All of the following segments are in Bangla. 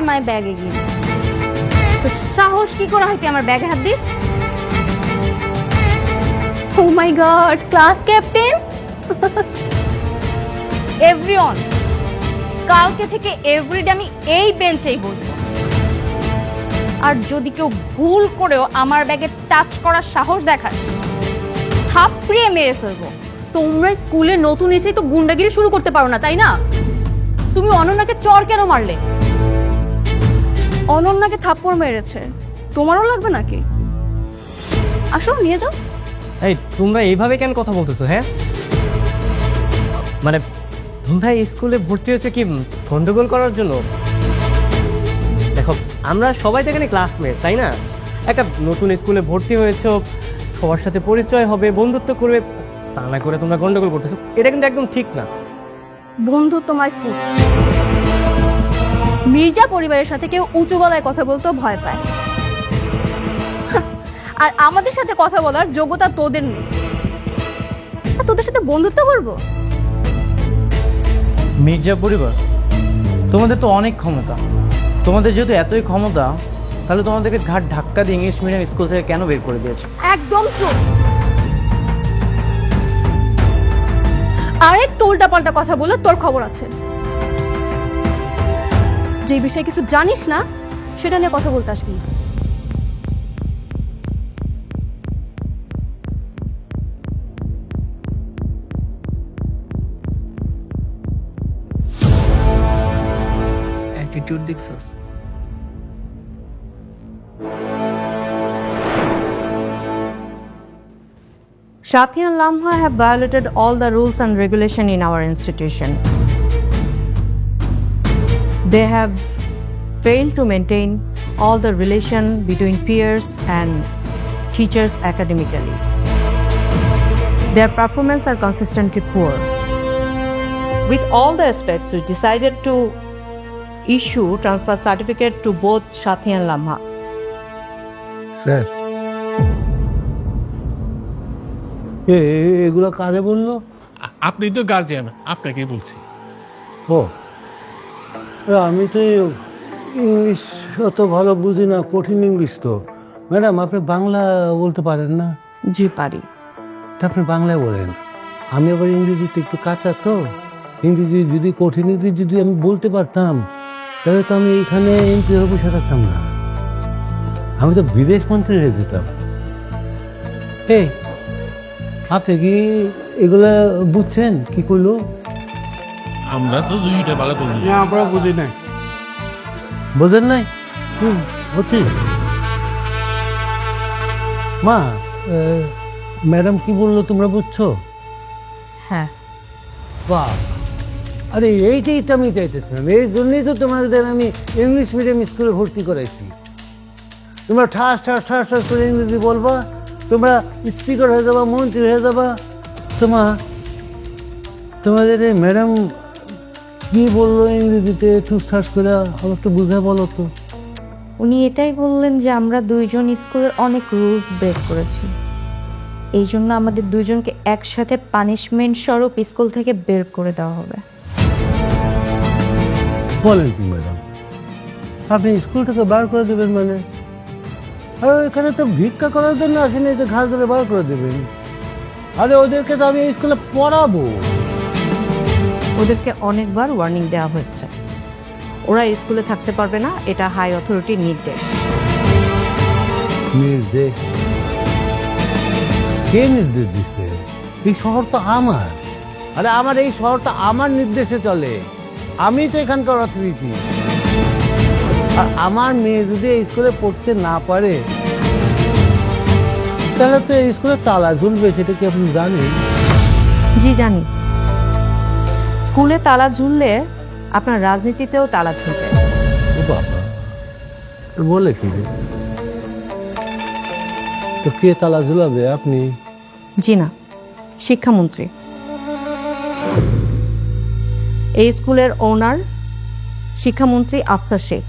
My bag again. তো সাহস কি করে হয় তুই আমার ব্যাগে হাত দিস? Oh my god, class captain! Everyone, কালকে থেকে এভরিডে আমি এই বেঞ্চেই বসবো। আর যদি কেউ ভুল করেও আমার ব্যাগে টাচ করার সাহস দেখাস, থাপড়িয়ে মেরে ফেলবো। তোমরা স্কুলে নতুন এসেই তো গুন্ডাগিরি শুরু করতে পারো না, তাই না? তুমি অনন্যাকে চর কেন মারলে? অনন্যাকে থাপ্পড় মেরেছে, তোমারও লাগবে নাকি? আসো, নিয়ে যাও। এই তোমরা এইভাবে কেন কথা বলতেছো? হ্যাঁ, মানে তোমরা স্কুলে ভর্তি হয়েছে কি গন্ডগোল করার জন্য? দেখো, আমরা সবাই তো এখানে ক্লাসমেট, তাই না? একটা নতুন স্কুলে ভর্তি হয়েছো, সবার সাথে পরিচয় হবে, বন্ধুত্ব করবে, তা না করে তোমরা গন্ডগোল করতেছো। এটা কিন্তু একদম ঠিক না। বন্ধু তোমার ফুট। মির্জা পরিবারের সাথে কেউ উঁচু গলায় কথা বলতেও ভয় পায়, আর আমাদের সাথে কথা বলার যোগ্যতা তোদের নেই। আর তোদের সাথে বন্ধুত্ব করবো? মির্জা পরিবার, তোমাদের তো অনেক ক্ষমতা। তোমাদের যেহেতু এতই ক্ষমতা, তাহলে তোমাদেরকে ঘাট ধাক্কা দিয়ে ইংলিশ মিডিয়াম স্কুল থেকে কেন বের করে দিয়েছে? একদম চুপ। আরেক উল্টা পাল্টা কথা বলে তোর খবর আছে। যে বিষয়ে কিছু জানিস না সেটা নিয়ে কথা বলতে আসবি না। অ্যাটিটিউড দেখছস? Shathi and Lamha have violated all the rules and regulation in our institution. They have failed to maintain all the relation between peers and teachers academically. Their performance are consistently poor. With all the aspects, we decided to issue transfer certificate to both Shathi and Lamha. Sir, এগুলো কারে বললো? আপনি তো গার্জিয়ান, আপনাকেই বলছি। ও, আমি তো ইংলিশ অত ভালো বুঝি না, কঠিন ইংলিশ তো। ম্যাডাম, আপনি বাংলা বলতে পারেন না? জি পারি। তা আপনি বাংলায় বলেন। আমি আবার ইংরেজিতে একটু কাঁচা তো। ইংরেজি যদি কঠিন ইংরেজি যদি আমি বলতে পারতাম, তাহলে তো আমি এখানে এমপি হয়ে বসে থাকতাম না, আমি তো বিদেশ মন্ত্রী হয়ে যেতাম। এই, আপনি কি এগুলা বুঝছেন কি করলো? আমরা তো দুইটা ভালো করি। আমরা বুঝি নাই। বোঝেন নাই? হচ্ছে মা, ম্যাডাম কি বললো তোমরা বুঝছো? হ্যাঁ। বাহ, আরে এইটাই তো আমি চাইতেছিলাম। এই জন্যই তো তোমাদের আমি ইংলিশ মিডিয়াম স্কুলে ভর্তি করাইছি। তোমরা ঠাস ঠাস ঠাস ঠাস করে ইংরেজি বলবা, তোমরা স্পিকার হয়ে যাবা, মন্ত্রী হয়ে যাবা। তোমাদের এই ম্যাডাম কি বললো ইংরেজিতে ঠুস ঠাস করে আমার একটু বুঝে বলো তো। উনি এটাই বললেন যে আমরা দুইজন স্কুলের অনেক রুলস ব্রেক করেছি, এই জন্য আমাদের দুইজনকে একসাথে পানিশমেন্ট স্বরূপ স্কুল থেকে বের করে দেওয়া হবে। বলেন কি ম্যাডাম, আপনি স্কুল থেকে বার করে দেবেন? মানে এখানে তো ভিক্ষা করার জন্য আসেনি যে ঘাস ধরে বার করে দেবেন। আরে ওদেরকে তো আমি স্কুলে পড়াবো। ওদেরকে অনেকবার ওয়ার্নিং দেওয়া হয়েছে, ওরা স্কুলে থাকতে পারবে না, এটা হাই অথরিটির নির্দেশ। নির্দেশ? কে নির্দেশ দিচ্ছে? এই শহর তো আমার। আরে আমার এই শহরটা আমার নির্দেশে চলে, আমি তো এখানকার অথরিটি। আর আমার মেয়ে যদি এই স্কুলে পড়তে না পারে, তাহলে তো এই স্কুলে তালা ঝুলবে। সেটা কি আপনি জানেন? জি জানি, স্কুলে তালা ঝুললে আপনার রাজনীতিতেও তালা ঝুলবে। ও বাবা, বলে কি রে? তো কে তালা ঝুলাবে? আপনি? জি না, শিক্ষামন্ত্রী। এই স্কুলের ওনার শিক্ষামন্ত্রী আফসার শেখ।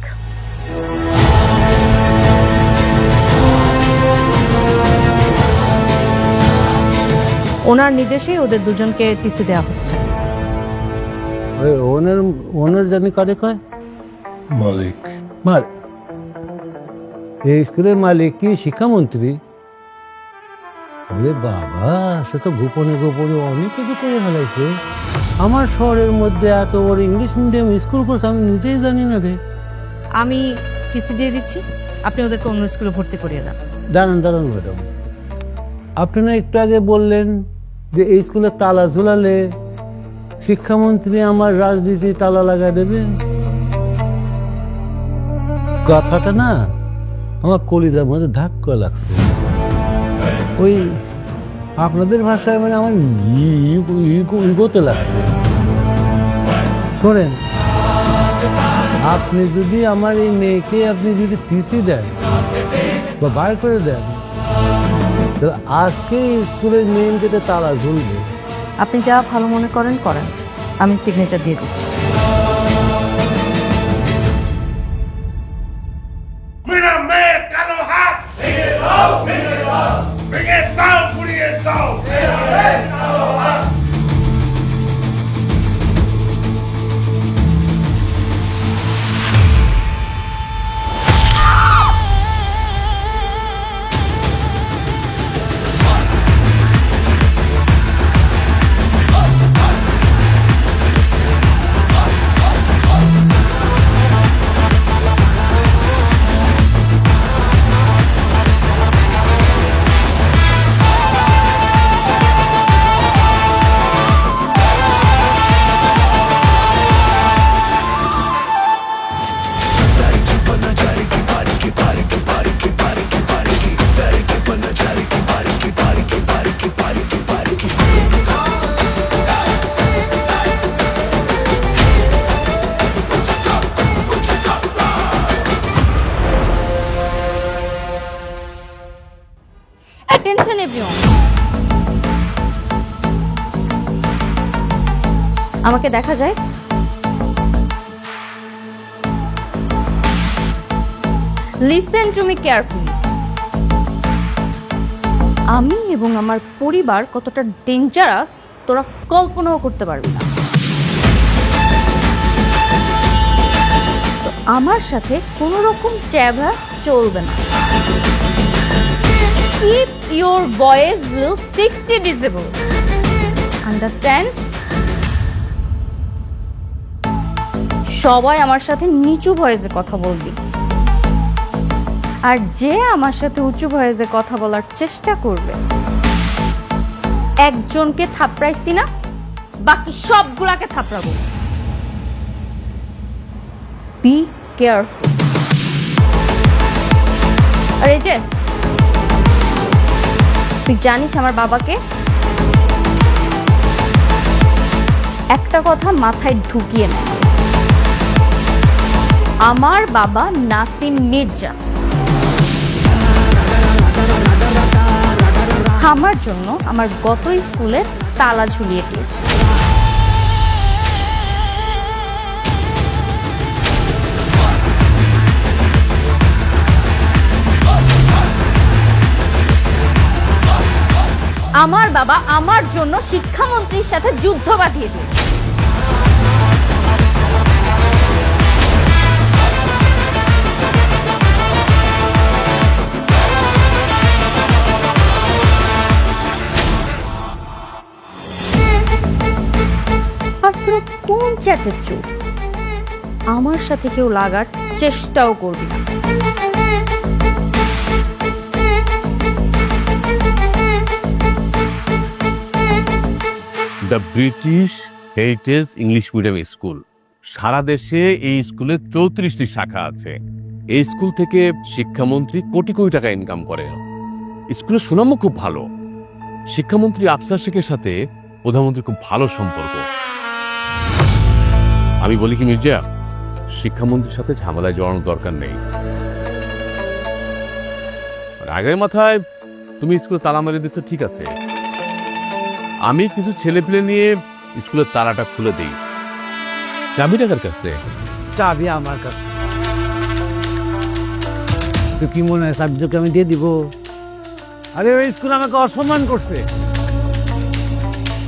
ওনার নির্দেশেই ওদের দুজনকে টিসি দেওয়া হচ্ছে। ওনার জানি কারে কয়? মালিক। মাল এই স্কুলের মালিক কি শিক্ষামন্ত্রী? ওরে বাবা, সে তো গোপনে গোপনে অনেক কিছু করে ফেলাইছে। আমার শহরের মধ্যে এত বড় ইংলিশ মিডিয়াম স্কুল করছে আমি নিজেই জানি না রে। আমি টিসি দিয়ে দিচ্ছি, আপনি ওদেরকে অন্য স্কুলে ভর্তি করিয়ে দেন। দাঁড়ান দাঁড়ান ম্যাডাম, আপনি না একটু আগে বললেন যে এই স্কুলে তালা ঝুলালে শিক্ষামন্ত্রী আমার রাজনীতি তালা লাগাই দেবে। কথাটা না আমার কলিজার মধ্যে ধাক্কা লাগছে। ওই আপনাদের ভাষায় মানে আমার ইগোতে লাগছে। শোনেন, আপনি যদি আমার এই মেয়েকে আপনি যদি পিসি দেন বা বার করে দেন, তাহলে আজকে স্কুলের মেইন গেটে তালা ঝুলবে। আপনি যা ভালো মনে করেন করেন, আমি সিগনেচার দিয়ে দিচ্ছি। অ্যাটেনশন এভরিওয়ান, আমাকে দেখা যায়? Listen to me carefully. আমি এবং আমার পরিবার কতটা ডেঞ্জারাস তোরা কল্পনাও করতে পারবি না। তো আমার সাথে কোনো রকম চ্যাভা চলবে না। Keep your voice will 60 decibel. Understand? সবাই আমার সাথে নিচু ভয়েসে কথা বলবি, আর যে আমার সাথে উঁচু ভয়েসে কথা বলার চেষ্টা করবে, একজনকে থাপড়াইছি না, বাকি সবগুলাকে থাপড়াবো। Be careful. আর এই যে, তুই জানিস আমার বাবাকে? একটা কথা মাথায় ঢুকিয়ে নে, আমার বাবা নাসিম মির্জা আমার জন্য আমার গত স্কুলে তালা ঝুলিয়ে দিয়েছে। আমার বাবা আমার জন্য শিক্ষামন্ত্রীর সাথে যুদ্ধ বাঁধিয়ে দিয়েছে। আর তোরা কোন চ্যাটের চোখ, আমার সাথে কেউ লাগার চেষ্টাও করবি না। The British heritage English medium school. সারা দেশে এই স্কুলের 34টি শাখা আছে। এই স্কুল থেকে শিক্ষামন্ত্রী কোটি কোটি টাকা ইনকাম করে। স্কুলের সুনামও খুব ভালো। শিক্ষামন্ত্রী আফসার শেখের সাথে প্রধানমন্ত্রীর খুব ভালো সম্পর্ক। আমি বলি কি মির্জা, শিক্ষামন্ত্রীর সাথে ঝামেলায় জড়ানোর দরকার নেই। রাগের মাথায় তুমি স্কুলে তালা মেরে দিচ্ছ, ঠিক আছে, আমি কিছু ছেলেপিলে নিয়ে স্কুলের তালাটা খুলে দিই। চাবি টাকার কাছে? চাবি আমার কাছে। তো কি মনে হয় চাবিটাকে আমি দিয়ে দিব? আরে ওই স্কুল আমাকে অসম্মান করছে,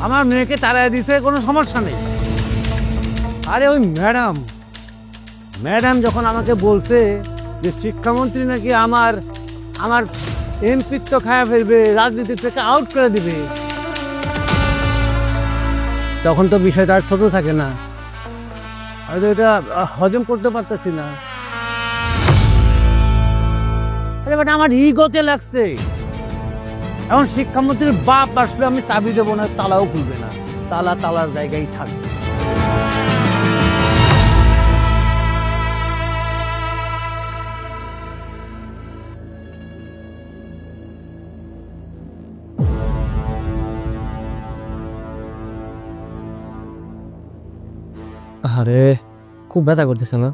আমার মেয়েকে তাড়ায় দিছে, কোনো সমস্যা নেই। আরে ওই ম্যাডাম ম্যাডাম যখন আমাকে বলছে যে শিক্ষামন্ত্রী নাকি আমার আমার এমপিত্ব খায়া ফেলবে, রাজনীতি থেকে আউট করে দিবে, তখন তো বিষয়টা আর ছোট থাকে না। আমি তো এটা হজম করতে পারতেছি না। আরে বাট আমার ইগোতে লাগছে। এখন শিক্ষামন্ত্রীর বাপ আসলে আমি চাবি দেবো না, তালাও খুলবে না, তালা তালার জায়গায় থাকবে। আরে খুব ব্যথা করতেছে না?